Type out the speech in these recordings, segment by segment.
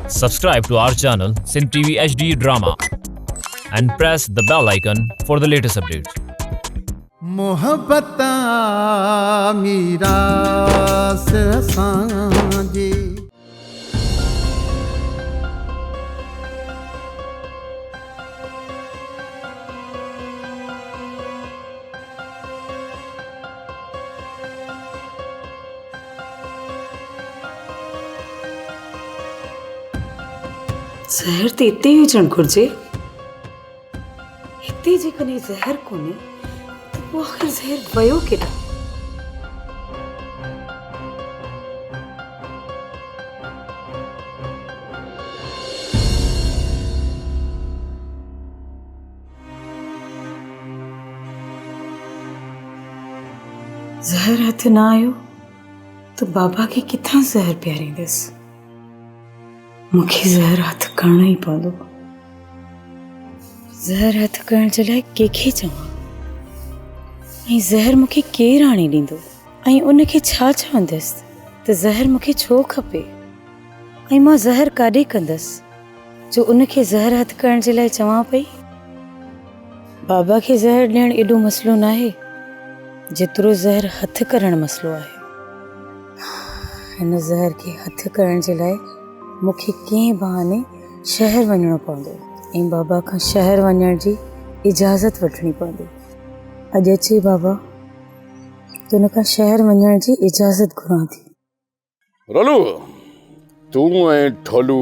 Subscribe to our channel Sin TV HD Drama and press the bell icon for the latest updates. मोहब्बत मीरास सांझे ज़हर तो इतने ही हुजण घुर्जे। हिते जेकॾहिं ज़हर कोन्हे त पोइ आख़िर ज़हर वियो केॾांहुं? ज़हर हथ न आयो तो बाबा खे किथां ज़हर पियारींदसि। मूंखे ज़हर हथ करणो ई पवंदो। ज़हर हथ करण जे लाइ कंहिंखे चवां ऐं ज़हर मूंखे केरु आणे ॾींदो ऐं उनखे छा चवंदसि त ज़हर मूंखे छो खपे ऐं मां ज़हर काॾे कंदसि जो उनखे ज़हर हथ करण जे लाइ चवां पई। बाबा खे ज़हर ॾियणु एॾो मसइलो न आहे जेतिरो ज़हर हथ करणु मसइलो आहे। हिन ज़हर खे हथ करण जे लाइ मूंखे कंहिं बहाने शहर वञणो पवंदो ऐं बाबा खां शहर वञण जी इजाज़त वठणी पवंदी। अॼु अचे बाबा त हुन खां शहर वञण जी इजाज़त घुरां थी। रोलू, तूं ऐं ढोलू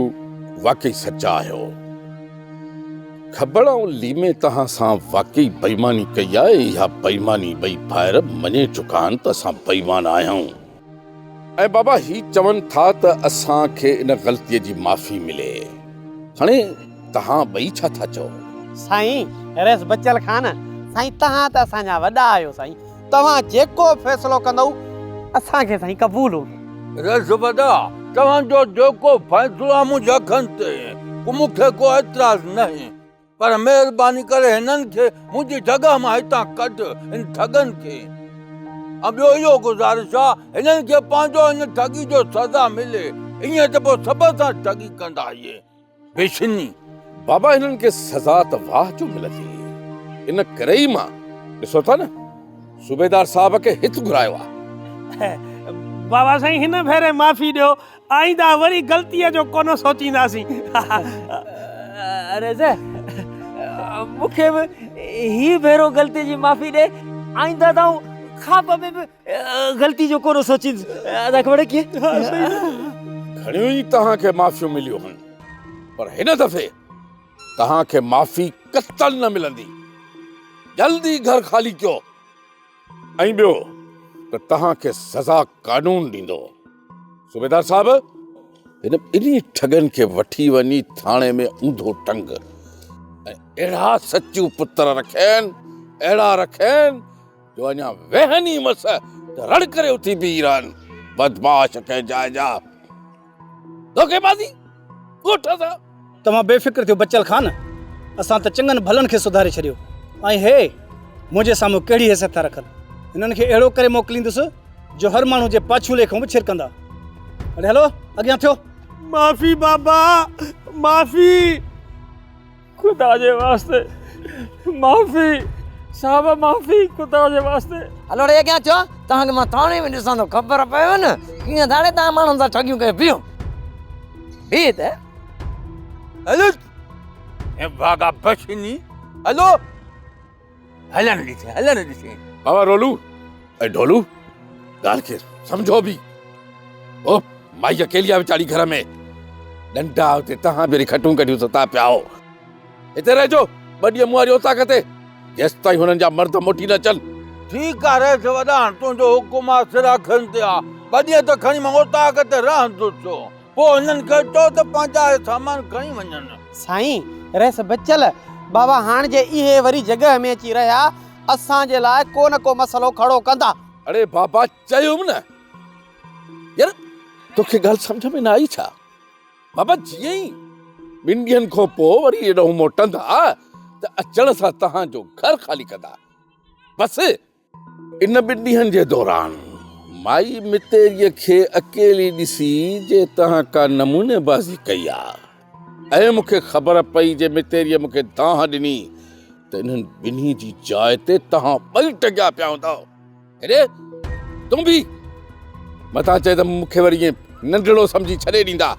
वाकई सचा आहियो। ख़बर ऐं लीमे तव्हां सां वाकई बेईमानी कई आहे। इहा बेईमानी ॿई भाइर मञे चुका आहिनि त असां बेईमान आहियूं। ऐं बाबा ही चवनि था त असांखे इन ग़लतीअ जी माफ़ी मिले। हाणे तव्हां ॿई छा था चओ? साईं रेस बचल खान, साईं तव्हां त असांजा वॾा आहियो। साईं तव्हां जेको फ़ैसिलो कंदव असांखे साईं क़बूल हो। रेस वॾा, तव्हांजो जेको फ़ैसिलो आहे मुंहिंजे अखियुनि ते, मूंखे को एतिराज़ न आहे, पर महिरबानी करे हिननि खे मुंहिंजी जॻह मां हितां कढ। इन ठगनि खे ॿियो इहो गुज़ारिश आहे हिननि खे पंहिंजो हिन ठगी जो सज़ा मिले। ईअं त पोइ सभ सां ठगी कंदा इहे बेशिनी। बाबा हिननि खे सज़ा त वाह जो मिलंदी। इन करे ई मां ॾिसो था न सूबेदार साहब खे हिते घुरायो आहे। बाबा साईं हिन भेरे माफ़ी ॾियो, आईंदा वरी ग़लतीअ जो कोन सोचींदासीं। अरे से मूंखे बि ही भेरो ग़लती जी माफ़ी ॾे, आईंदा त ख़्वाब में बि ग़लती जो कोन सोचींदुसि। अदा ख़बर कीअं घणियूं ई तव्हांखे माफ़ियूं मिलियूं आहिनि, पर हिन दफ़े तव्हांखे माफ़ी कतल न मिलंदी। जल्दी घर ख़ाली कयो ऐं ॿियो त तव्हांखे सज़ा कानून ॾींदो। सूबेदार साहब, हिन ॿिन्ही ठगनि खे वठी वञी थाणे में ऊंधो टंग ऐं अहिड़ा सचियूं पुत्र रखेनि, अहिड़ा रखेनि जो अञा वहनी मस त रड़ करे उथी बीह रहनि। बदमाश कंहिं जाइ जा धोखेबाज़ी ॻोठ सां। तव्हां बेफ़िक्र थियो बचल खान, असां त चङनि भलनि खे सुधारे छॾियो ऐं हे मुंहिंजे साम्हूं कहिड़ी हैसियत था रखनि। हिननि खे अहिड़ो करे मोकिलींदुसि जो हर माण्हू जे पाछूले खां बि छिरकंदा। अरे हलो अॻियां थियो। माफ़ी बाबा, माफ़ी, ख़ुदा जे वास्ते माफ़ी। साहब माफ़ी, ख़ुदा जे वास्ते। हलो रे अॻियां थियो। तव्हांखे मां थाणे में ॾिसां थो, ख़बर पएव न कीअं दाड़े तव्हां माण्हुनि सां ठगियूं कयो। बीहो बीह त हलो ऐं भागा बेशिनी। हलो हलण ॾिसे। बाबा रोलू ऐं ढोलू, ॻाल्हि खे सम्झो बि। ओ माई अकेली आहे वीचारी घर में, डंडा हुते तव्हां बि खटूं कढियूं सता पिया हो। हिते रहिजो 2 ॾींहं मुंहुं वारी ओता कते, जेसि ताईं हुननि जा मर्द मोटी न अचनि। ठीकु आहे रेस वॾा, तुंहिंजो हुकुम आहे सिराखनि ते आहे। 2 ॾींहं त खणी मां ओता कते रहंदुसि, पोइ हिननि खे चओ त पंहिंजा सामान खणी वञनि। साईं रेस बचल, बाबा हाणे जे इहे वरी जॻह में अची रहिया असांजे लाइ को न को मसइलो खड़ो कंदा। अरे बाबा चयुमि न यार, तोखे ॻाल्हि सम्झ में न आई छा? बाबा जीअं ई 2 ॾींहंनि खां पोइ वरी एॾो मोटंदा त अचण सां तव्हांजो घर ख़ाली कंदा। बसि इन 2 ॾींहंनि जे दौरान माई मितेरीअ खे अकेली ॾिसी जे तव्हां का नमूनेबाज़ी कई आहे ऐं मूंखे ख़बर पई जे मितेरीअ मूंखे दांह ॾिनी त इन्हनि ॿिन्ही जी जाइ ते तव्हां ॿई टॻिया पिया हूंदव। हेॾे तूं बि मथां चए त मूंखे वरी ईअं नंढड़ो सम्झी छॾे ॾींदा,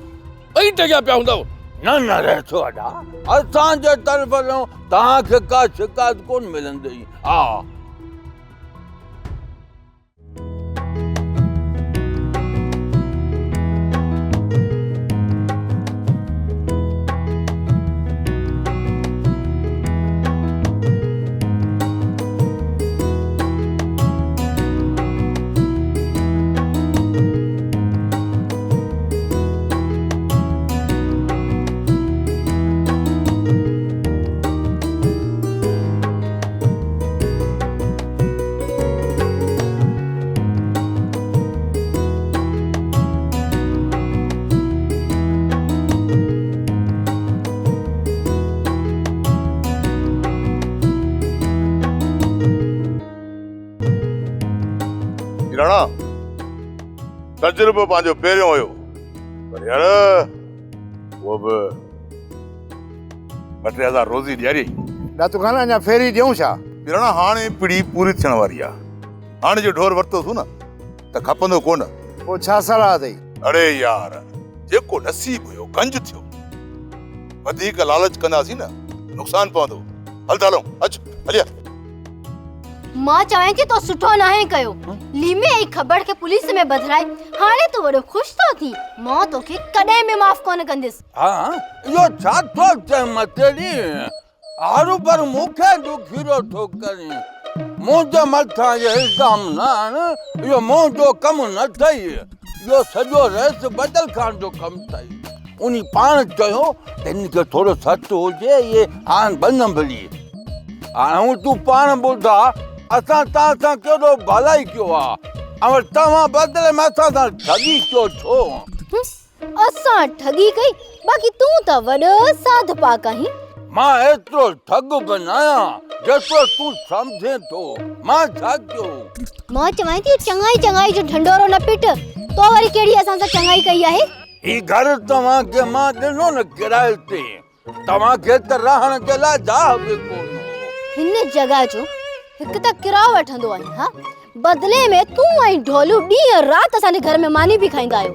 ॿई टॻिया पिया हूंदव। न रहतो अॾा, असांजे तरफ़ तव्हांखे का शिकायत कोन मिलंदी। हा राणा तजुर्बो पंहिंजो पहिरियों हुयो, पर यार वो बि 2-3 हज़ार रोज़ी ॾियारी। तूं खाना अञा फेरी ॾियूं छा? राणा हाणे पीढ़ी पूरी थियण वारी आहे, हाणे जो ढोर वरितोसीं न त खपंदो कोन। पोइ छा सलाह अथई? अरे यार जेको नसीब हुयो गंज थियो, वधीक लालच कंदासीं न नुक़सान पवंदो। हल हलो अच हलिया। मां चाहे थी तो सुठो न है कयो, लीमे आई खबर के पुलिस में बधराई, हाणे तो वडो खुश तो थी। मां तोखे कदे में माफ कोन कंदिस। हां यो छा थो चए मतेरी, आरू पर मुखे दुखीरो थो करे। मुंहिंजे मथां ये इल्ज़ाम न, यो मुंहिंजो कम न थई, यो सॼो रस बदल खान जो कम थई। उनी पाण चयो त इनके थोड़ो सच हुजे, ये हाण बनंबली। हाणे तूं पाण ॿुधा असां तव्हां सां केॾो भलाई कयो आहे, ऐं तव्हां बदिले में असां सां ठगी कयो छो? असां ठगी कई, बाक़ी तूं त वॾो साध पाक आहीं। मां एतिरो ठग बि न आहियां जेतिरो तूं सम्झे थो। मां छा कयो? मां चवां थी चङाई जो ढंढोरो न पिट, तो वरी कहिड़ी असां सां चङाई कई आहे? ही घर तव्हांखे मां ॾिनो न किराए ते, तव्हांखे त रहण जे लाइ जाह बि कोन। हिन जगह जो हिकु त किरायो वठंदो आहीं, हा बदले में तूं ऐं ढोलू ॾींहं राति असांजे घर में मानी बि खाईंदा आहियो।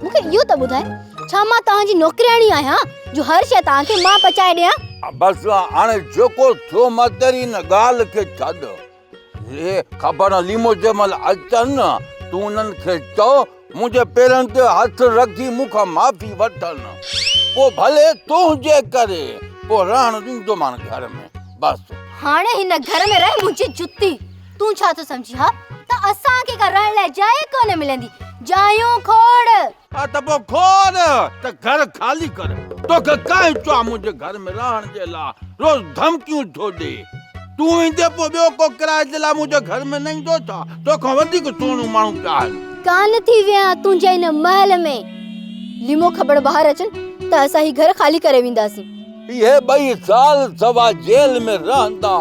मूंखे इहो त ॿुधाए, छा मां तव्हांजी नौकरियाणी आहियां जो हर शइ तव्हांखे मां पचाए ॾियां? बसि हाणे जेको थियो मां तेरी न ॻाल्हि खे छॾ। हे ख़बर लीमो जंहिंमहिल अचनि न, तूं उन्हनि खे चओ मुंहिंजे पेरनि ते हथ रखी मूंखां माफ़ी वठनि, पोइ भले तूं जे करे पोइ रहण ॾींदोमान घर में। बसि हाणे हिन घर में रह मुंहिंजी जुती। तूं छा थो सम्झी हा त असांखे का रहण लाइ जाइ कोन मिलंदी? जायूं खोड़। हा त पोइ खोड़ त घर खाली कर। तोखे काहे चवां मुंहिंजे घर में रहण जे लाइ रोज़ धमकियूं छो ॾे? तूं ईंदे पोइ ॿियो को किराए जे लाइ मुंहिंजे घर में न ईंदो छा? तोखां वधीक सोनू माण्हू पिया आहिनि। कान थी विया तुंहिंजे हिन महल में। लिमो ख़बर ॿाहिरि अचनि त असां ही घर ख़ाली करे वेंदासीं। ये 2 साल सवा जेल में रहंदा,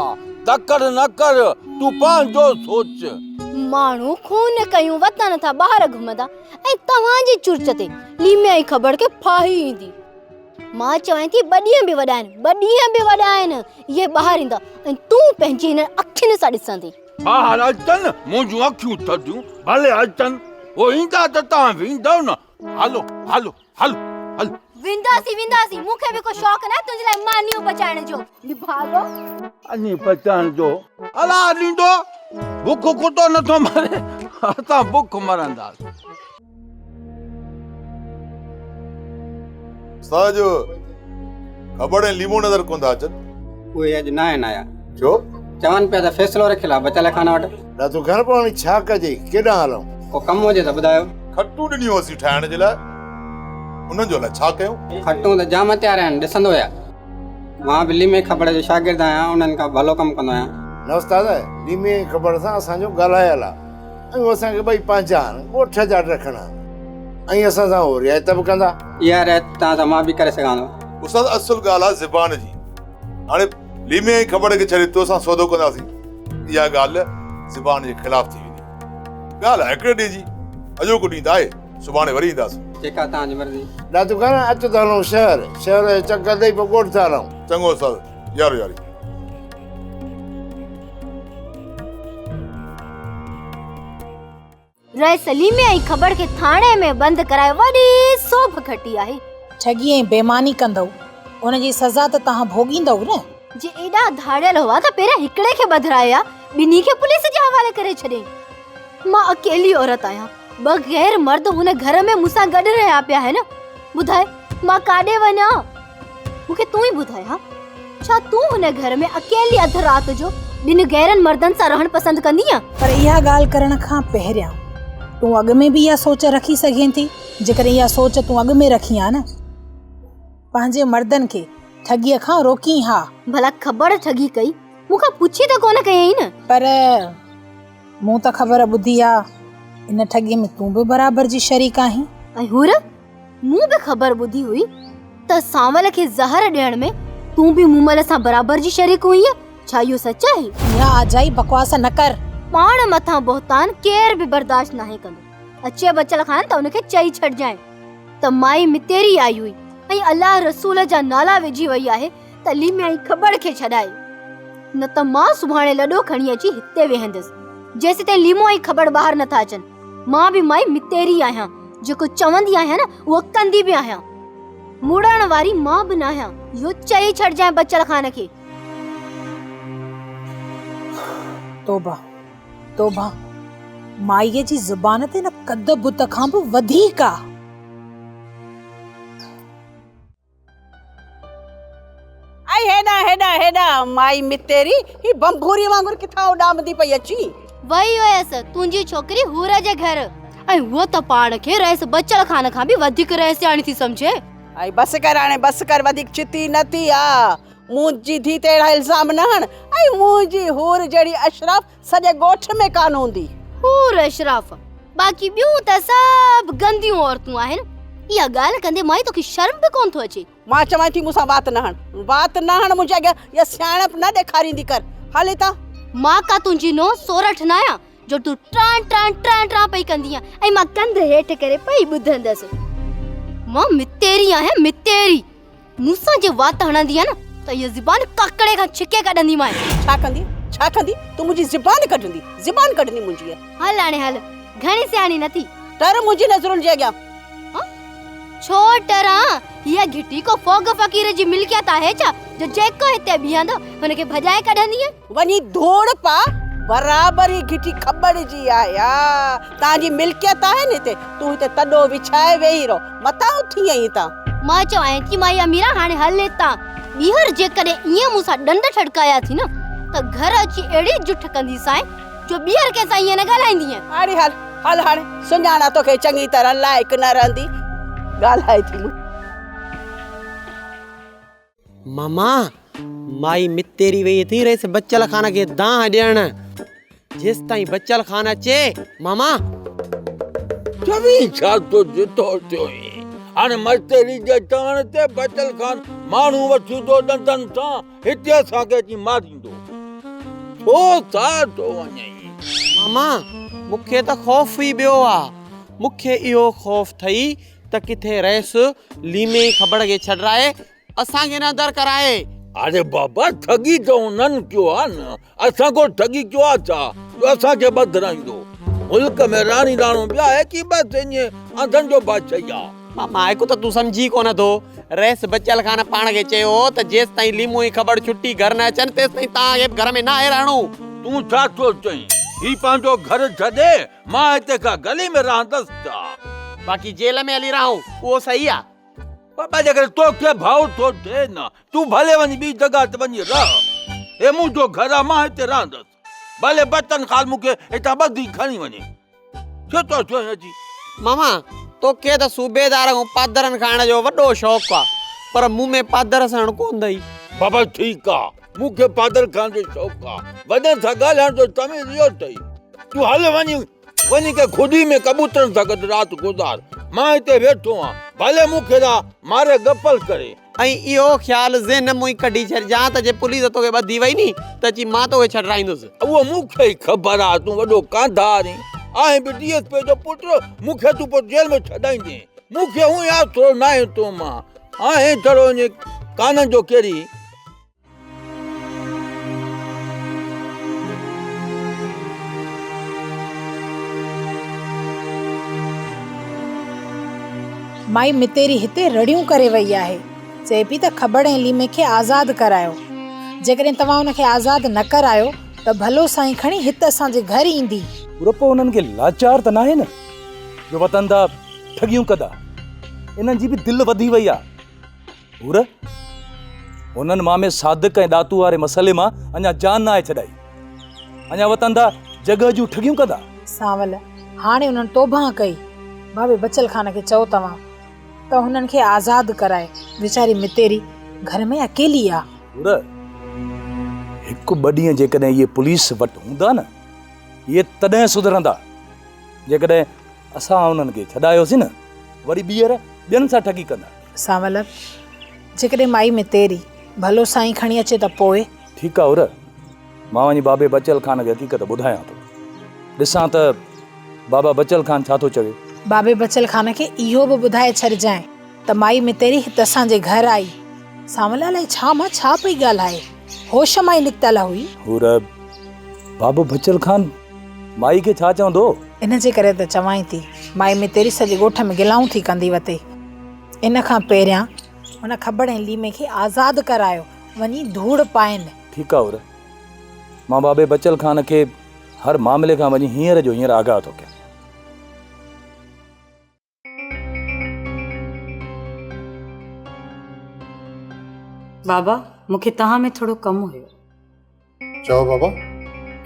तकड़ न कर, तू पंहिंजो सोच। माण्हू खून कयूं वतन था ॿाहिरि घुमंदा, ऐं तव्हांजी चुर्च ते लीमे आई ख़बर के फाही ईंदी। मां चवां थी ॿ ॾींहं बि वॾा आहिनि, इहे ॿाहिरि ईंदा ऐं तूं पंहिंजी हिन अखियुनि सां ॾिसंदी। ॿाहिरि अचनि, मुंहिंजूं अखियूं थधियूं, भले अचनि, वो ईंदा त तव्हां वेंदव न। हलो हलो हलो हलो वेंदासीं, मूंखे बि को शौक़ न तुंहिंजे लाइ मानियूं पचाइण जो। भागो अनी पचाइण जो अला ॾींदो, बुख कुतो नथो मरे, असां बुख मरंदासीं। साजो खबर है लीमो नजर कोन था अचनि। उहे अॼु न आहिनि आया। छो? चवनि पिया त फ़ैसिलो रखियलु आहे बचल खाना वटि। न तूं घर पवणी छा कजे, केॾां हलूं? को कमु हुजे त ॿुधायो। खटू ॾिनियूं हुआसीं ठाहिण जे लाइ, उन्हनि जो लाइ छा कयूं? खटूं त जाम तयार आहिनि, ॾिसंदो या। मां बि लीमे ख़बर जो शागिर्द आहियां, उन्हनि खां भलो कमु कंदो आहियां। न उस्ताद, लीमे ख़बर सां असांजो ॻाल्हायल आहे ऐं असांखे ॿई पंहिंजा आहिनि, ॻोठ जा रखणा ऐं असां सां हो रियायत बि कंदा। इहा रियायत तव्हां सां मां बि करे सघां थो। उस्ताद असुल ॻाल्हि आहे ज़बान जी। हाणे लीमे ख़बर खे छॾे तोसां सौदो कंदासीं, इहा ॻाल्हि ज़बान जे ख़िलाफ़ थी वेंदी। ॻाल्हि आहे हिकिड़े ॾींहं जी अॼोको ॾींहुं त आहे सुभाणे वरी ईंदासीं जेका तव्हांजी मर्ज़ी दादू कर अचो था हलूं शहर जो चकर ॾेई पोइ ॻोठ था हलूं। चङो उस्ताद यारो यारी रहे सलीमे ऐं ख़बर खे थाणे में बंदि कराए वॾी सोभ खटी आहे। ठगी ऐं बेईमानी कंदव उनजी सज़ा त तव्हां भोगींदव न। जे एॾा धाड़ियल हुआ त पहिरियों हिकिड़े खे ॿधाया ॿिन्ही खे पुलिस जे हवाले करे छॾे। मां अकेली औरत आहियां, बग़ैर मर्द हुन घर में मूंसां गॾु रहिया पिया आहिनि। ॿुधाए मां काॾे वञा? मूंखे तूं ई ॿुधाए हा, छा तूं हुन घर में अकेली अधु राति जो ॿिनि गैरनि मर्दनि सां रहणु पसंदि कंदीअ? पर इहा ॻाल्हि करण खां पहिरियां तूं अॻु में बि इहा सोच रखी सघीं थी। जेकर इहा सोच तूं अॻु में रखी आहे न, पंहिंजे मर्दनि खे ठगीअ खां रोकी हा। भला ख़बर ठगी कई मूंखां पुछी त कोन कयई न। पर मूं त ख़बर ॿुधी आहे इन ठगीअ में तूं बि बराबर जी शरीक आहीं। ऐं हुर मूं बि ख़बर ॿुधी हुई त सांवल खे ज़हर ॾियण में तूं बि मूमल सां बराबर जी शरीक हुई। छा इहो सच आहे? इहा अजाई बकवास न कर। पाण मथां बोहतान केर बि बर्दाश्त नाहे कंदो। अचे बचल खान त उनखे चई छॾजांइ त माई मितेरी आई हुई ऐं अल्लाह रसूल जा नाला विझी वई आहे त लीमे ऐं ख़बर खे छॾाए, न त मां सुभाणे लॾो खणी अची हिते वेहंदसि जेसि ताईं लीमो ऐं ख़बर ॿाहिरि नथा अचनि। मां बि माई मितेरी आहियां, जेको चवंदी आहियां न उहो कंदी बि आहियां। मुड़ण वारी मां बि न आहियां, इहो चई छॾजांइ बचल खान खे। तौबा तौबा, माईअ जी ज़ुबान ते न कद बुत खां बि वधीक आहे। आई हेॾा हेॾा हेॾा माई मितेरी ही बंबूरी वांगुर किथां उॾामदी पई अची। वई हुयसि तुंहिंजी छोकिरी हूर जे घर, ऐं उहो त पाण खे रहिस बचल खान खां बि वधीक रहस्याणी थी समझे। आई बस कर हाणे, बस कर, वधीक चिती नथी आ। मुंहिंजी धी ते अहिड़ा इल्ज़ाम न हण। ऐं मुंहिंजी हूर जहिड़ी अशरफ सॼे ॻोठ में कान हूंदी। हूर अशरफ बाक़ी ॿियूं त सभु गंदियूं औरतूं आहिनि। इहा ॻाल्हि कंदे माई तोखे शर्म बि कोन थो अचे? मां चवां थी मूंसां बात न हण मुंहिंजे अॻियां इहा सियाणप न ॾेखारींदी कर। हले ता मां का तुंहिंजी नो सोरठ न आहियां जो तूं ट्रां ट्रां ट्रां ट्रां पई कंदी ऐं मां कंध हेठि करे पई ॿुधंदसि। मां मितेरी आहियां, मितेरी। मूंसां जे वात हणंदी आहे न त इहा ज़ुबान काकड़े खां छिके कढंदी मां। छा कंदी तूं मुंहिंजी ज़ुबान कढंदी मुंहिंजी? हल हाणे हल, घणी सियाणी नथी। डर मुंहिंजी नज़रुनि जे अॻियां। छो डरां? हीअ घिटी को फोग फ़कीर जी मिल्कियत आहे छा जो जेको हिते बीहंदो हुनखे भॼाए कढंदी? वञी धोड़ पा, बराबरी घिटी ख़बर जी आहे। तव्हांजी मिल्कियत आहे न हिते, तूं हिते तॾो विछाए वेही रहो, मतां उथी आई ता। मां चवां थी माई अमीरा हाणे हल हितां। ॿीहर जेकॾहिं ईअं मूंसां ॾंड ठड़काया थी न त घर अची अहिड़ी जुठ कंदीसांइ जो ॿीहर कंहिंसां ईअं न ॻाल्हाईंदी। हाणे हल हाणे सुञाणा तोखे चङी तरह लाइक़ न रहंदी। ॻाल्हाए थी मामा, माई मितेरी वई थी रहिस बच्चल खान खे दाह ॾियण। जेसि ताईं बच्चल खान अचे मामा चवी छा तो जितो थियो हाणे मितेरी जे चवण ते बच्चल खान माण्हू वठी तो ॾंदनि सां हिते असांखे अची मारींदो। छो था तो वञे? मामा मूंखे त ख़ौफ़ ई ॿियो आहे। मूंखे इहो ख़ौफ़ थई त किथे रहिस लीमे ख़बर खे छॾाए असांखे न दर कराए। अरे बाबा ठगी तो उन्हनि कयो आहे न, असां को ठगी कयो आहे छा जो असांखे बदिराईंदो? मुल्क में राणी राणो ॿिया आहे कि बसि ईअं अंधनि जो बादशाही आहे? मामा हिकु त तूं सम्झी कोन थो। रहिस बच्चल खान पाण खे चयो त जेसि ताईं लीमो जी ख़बर छुट्टी घर न अचनि तेसि ताईं तव्हांखे घर में न आहे रहणो। तूं छा थो चईं? ही पंहिंजो घर छॾे मां हिते खां गली में रहंदसि छा? बाक़ी जेल में हली रहूं उहो सही आहे। बाबा जेकर तोखे भाव थो थिए न, तूं भले वञी ॿी जॻह ते वञी रह। हे मुंहिंजो घर आहे, मां हिते रहंदसि। भले बचन ख़ाल मूंखे हितां ॿधी खणी वञे। छो तो चईं अची? मामा तोखे त सूबेदार ऐं पादरनि खाइण जो वॾो शौक़ु आहे, पर मूं में पादर सण कोन अथई। बाबा ठीकु आहे, मूंखे पादर खाइण जो शौक़ु आहे, वॾे सां ॻाल्हाइण जो तमीज़ इहो अथई। तूं हल वञी के खुदी में कबूतरनि सां गॾु राति गुज़ार। मां हिते वेठो आहियां, भले मूंखे मारे गपल करे। ऐं इहो ख़्यालु ज़हन मों कढी छॾिजां त जे पुलिस तोखे ॿधी वई नी त अची मां तोखे छॾाईंदुसि। उहो मूंखे ई ख़बर आहे, तूं वॾो कांधा आहीं। आए भी डीएसपी जो पुत्र मुखे तू पर जेल में छडाईंदे मुखे हूं यार थोड़ो ना है तो मां आए थोड़ो ने कानन जो केरी माई मितेरी हिते रड़ियूं करे वई आहे, चए पई त खबड़ ऐं लीमे खे आज़ादु करायो। जेकॾहिं तव्हां हुनखे आज़ादु न करायो त भलो साईं खणी हिते असांजे घर ईंदी। पूरो उन्हनि खे लाचार त नाहे न जो वतन था ठगियूं कंदा, इन्हनि जी बि दिलि वधी वई आहे। पूर उन्हनि मां में सादिक ऐं दातू वारे मसइले मां अञा जान न आहे छॾाई, अञा वतन था जॻह जूं ठगियूं कंदा। सांवल हाणे उन्हनि तौबा कई, भाभी बचल खान खे चओ तव्हां त हुननि खे आज़ादु कराए, वीचारी मितेरी घर में अकेली आहे। पूर हिकु ॿ ॾींहं जेकॾहिं इहे पुलिस वटि हूंदा न, इहे तॾहिं सुधरंदा। जेकॾहिं असां उन्हनि खे छॾायोसीं न, वरी ॿीहर ॿियनि सां ठगी कंदा। सांवल जेकॾहिं माई मितेरी भलो साईं खणी अचे त पोइ ठीकु आहे। उर मां वञी बाबे बचल खान खे हक़ीक़त ॿुधायां थो, ॾिसां त बाबा बचल खान छा थो चवे। बाबे बचल खान खे इहो बि ॿुधाए छॾिजांइ त माई मितेरी हिते असांजे घर आई। सांवल अलाए छा मां छा पई ॻाल्हाए, होश मां ई निकितल हुई। पूर बाबो बचल खान माई खे छा चवंदो? इन जे करे त चवाई थी माई मितेरी सॼे ॻोठ में गिलाऊं थी कंदी वते। इन खां पहिरियां हुन खबड़ ऐं लीमे खे आज़ादु करायो, वञी धूड़ पाइनि। ठीकु आहे। उर मां बाबे बचल खान खे हर मामले खां वञी हींअर जो हींअर आगाह थो कयां। बाबा मूंखे तव्हां में थोरो कमु हुयो। चओ बाबा,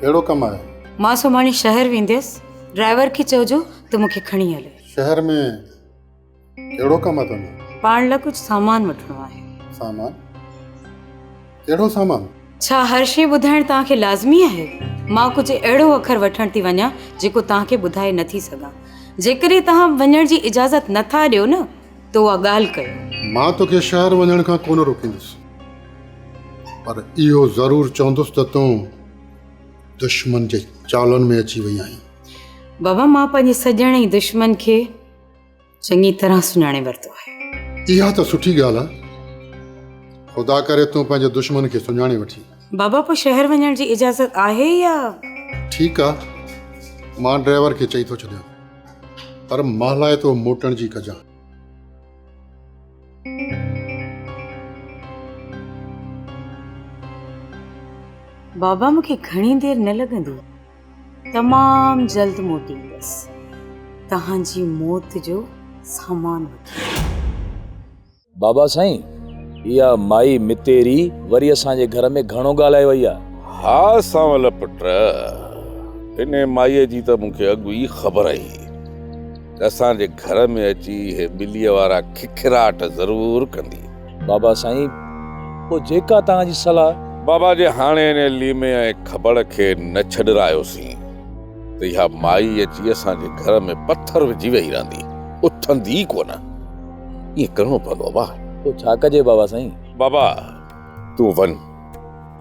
कहिड़ो कमु आहे? मां सुभाणे शहर वेंदसि, ड्राइवर खे चइजो त मूंखे खणी हले। शहर में कहिड़ो कमु आहे तुंहिंजो? पाण लाइ कुझु सामान वठिणो आहे। सामान? कहिड़ो सामान? छा हर शइ ॿुधाइणु तव्हांखे लाज़मी आहे? मां कुझु अहिड़ो अखर वठणु थी वञा जेको तव्हांखे ॿुधाए नथी सघां। जेकॾहिं तव्हां वञण जी इजाज़त नथा ॾियो न त उहा ॻाल्हि कयो। मां तोखे शहर वञण खां कोन रोकींदुसि, पर इहो ज़रूरु चवंदुसि त तूं दुश्मन जे चालनि में अची वई आहीं। बाबा मां पंहिंजे सॼण ई दुश्मन खे चङी तरह सुञाणे वरितो आहे। इहा त सुठी ॻाल्हि आहे, ख़ुदा करे तूं पंहिंजे दुश्मन खे सुञाणे वठी। बाबा पोइ शहर वञण जी इजाज़त आहे या? ठीकु आहे, मां ड्राइवर खे चई थो छॾियां, पर मां लाइ तो मोटण जी कजां। बाबा मूंखे घणी देरि न लॻंदी, तमामु जल्द मोटींदसि तव्हांजी मौत जो सामान वठी। बाबा साईं, इहा माई मितेरी वरी असांजे घर में घणो ॻाल्हाए वई आहे। हा सांवल पुट, इन माईअ जी त मूंखे अॻु ई ख़बर आई त असांजे घर में अची हे ॿिलीअ वारा खिखराट ज़रूरु कंदी। बाबा साईं, पोइ जेका तव्हांजी सलाह। बाबा जे हाणे इन लीमे ऐं खबड़ खे न छॾरायोसीं त इहा माई अची असांजे घर में पत्थर विझी वेही रहंदी, उथंदी कोन। ईअं करिणो पवंदो बाबा। पोइ छा कजे बाबा साईं? बाबा तूं वञ,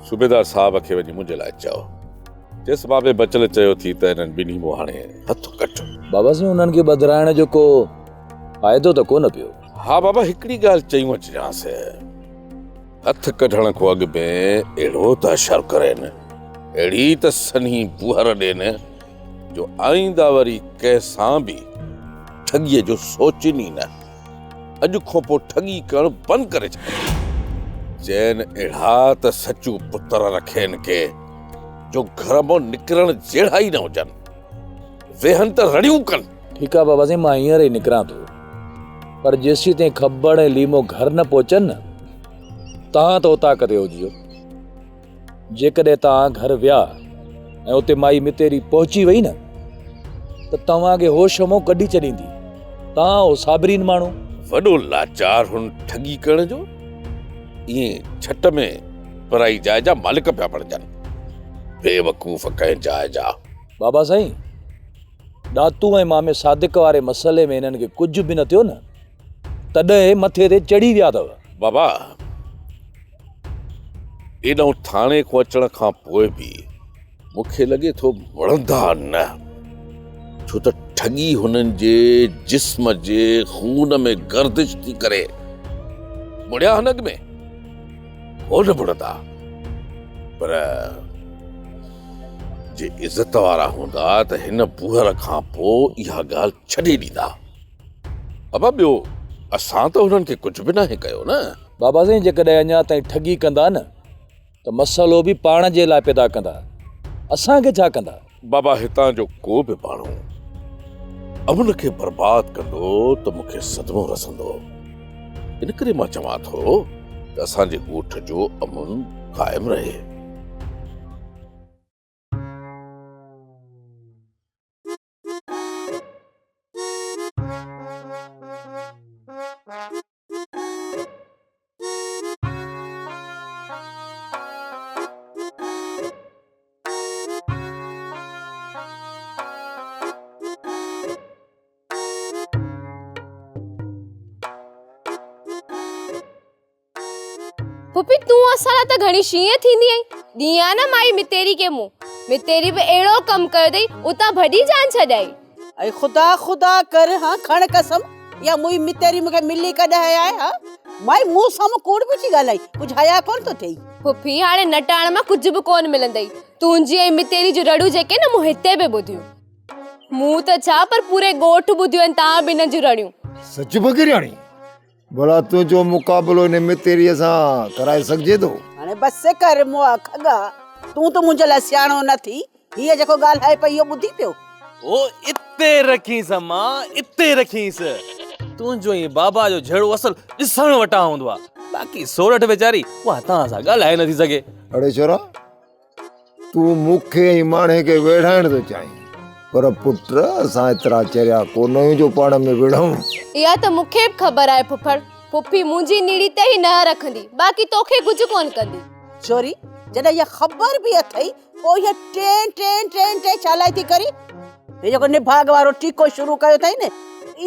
सूबेदार साहब खे वञी मुंहिंजे लाइ चओ, जेसि बाबे बचल चयो थी त इन्हनि ॿिन्ही मूं हाणे हथु कटो। बाबा साईं, उन्हनि खे बदिराइण जो को फ़ाइदो त कोन पियो? हा बाबा, हिकिड़ी ॻाल्हि चयूं अचिजांसि, हथ कढण खां अॻु में अहिड़ो त असरु करेनि, अहिड़ी त सनी बुहर ॾियनि जो आईंदा वरी कंहिंसां बि ठगीअ जो सोचनी न। अॼु खां पोइ ठगी करणु बंदि करे छॾे। चइनि अहिड़ा त सचू पुत्र रखेनि के जो घर मां निकिरण जहिड़ा ई न हुजनि, वेहनि त रड़ियूं कनि। ठीकु आहे बाबा साईं, मां हींअर ई निकिरां थो, पर जेसीं ताईं खबड़ ऐं लीमो घर न पहुचनि न, तव्हां त उता करे हुजियो। जेकॾहिं तव्हां घर विया ऐं उते माई मितेरी पहुची वई न त तव्हांखे होश मों कढी छॾींदी। तव्हां हो साबरीन माण्हू, वॾो लाचार हुन ठगी करण जो, ईअं छट में पराई जाइ जा मालिक पिया बणजनि, बेवकूफ़ कंहिं जाइ जा। बाबा साईं, दातू ऐं मामे सादिक वारे मसइले में इन्हनि खे कुझु बि न थियो न, तॾहिं मथे ते चढ़ी विया अथव। बाबा एॾो थाणे खां अचण खां पोइ बि मूंखे लॻे थो वणंदा न। छो त ठगी हुननि जे जिस्म जे खून में गर्दिश थी करे मुड़िया हनग में हो न मुड़दा, पर जे इज्जत वारा हूंदा त हिन बूहर खां पोइ इहा ॻाल्हि छॾे ॾींदा। बाबा ॿियो असां त हुननि खे कुझु बि नाहे कयो न। बाबा साईं जेकॾहिं अञा ताईं ठगी कंदा न त मसइलो बि पाण जे लाइ पैदा कंदा, असांखे छा कंदा? बाबा हितां जो को बि माण्हू अमुन खे बर्बाद कंदो त मूंखे सदमो रसंदो। इन करे मां चवां थो त असांजे ॻोठ जो अमुन क़ाइम रहे। पुपी तू असां त घणी शीअं थींदी आई दिया न माई मितेरी के मुंह मितेरी भी एड़ो कम कर दई उता भडी जान छडाई। ऐ खुदा खुदा कर हां खण कसम या मुई मितेरी मुके मिली कड है आए हां माई मुंह साम कोड भी ची गालाई कुछ हया कोन तो थई। पुपी हाणे नटाण में कुछ भी कोन मिलंदई तुंजी ऐ मितेरी जो रड़ू जेके न मु हिते बे बुधियो मुंह त छा पर पूरे गोठ बुधियो ता बिन जो रड़ियो। सच बकरियाणी भला तू जो मुकाबलो ने मितेरी सा कराए सकजे तो हाणे बस कर मुआ खगा तू तो मुंजे ला सियाणो न थी ये जको गाल है पयो बुद्धि पियो ओ इते रखीस मां इते रखीस तू जो ही बाबा जो झेड़ो असल दिसण वटा हुंदवा बाकी सोरठ बेचारी वा ता सा गालाए न थी सके। अड़े छोरा तू मुखे ही माणे के वेढ़ाण तो चाही पर पुत्र असा इतरा चरिया कोन जो पाण में वेढ़ाऊं। या त मुखे खबर है फुफड़ पुफी मुंजी नीड़ी ते ही न रखंदी बाकी तोखे कुछ कोन कंदी। चोरी जदा ये खबर भी अथई ओ ये ट्रेन ट्रेन ट्रेन ट्रेन चालाई थी करी ये जो निभाग वारो टीको शुरू कयो थई ने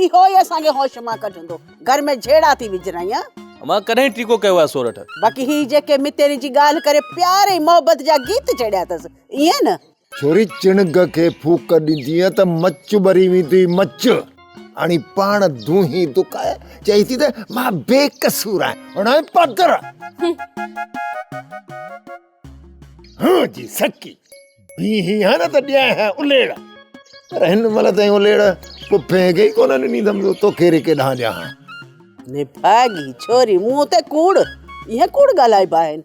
इहो ये संगे होश मा कढंदो घर में झेड़ा थी विजराया मां कने टीको कयो आ सोरठ बाकी ही जेके मितेरी जी गाल करे प्यार ऐं मोहब्बत जा गीत चढ़िया तस इए न छोरी चिणग के फूक ॾींदी त मच भरी वेंदी मच आनी पाण दूही दुकाए चई थी त मां बेकसूर आहियां उणा पदर हां जी सकी भी ही है न त ॾिया है उलेड़ पर हिन महिल ताईं उलेड़ पुफे के कोन ॾींदम तो केरे के ॾां ॾियां ने भागी छोरी मुंह ते कूड़ ये कूड़ ॻाल्हाए बाहिन।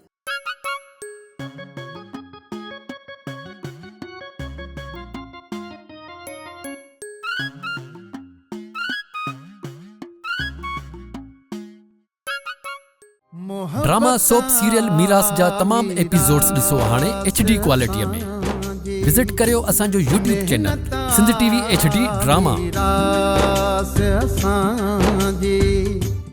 ड्रामा सोप सीरियल मीरास जा तमाम एपिसोड्स ॾिसो हाणे HD क्वालिटीअ में। विजिट करियो असांजो YouTube channel Sindh TV HD drama.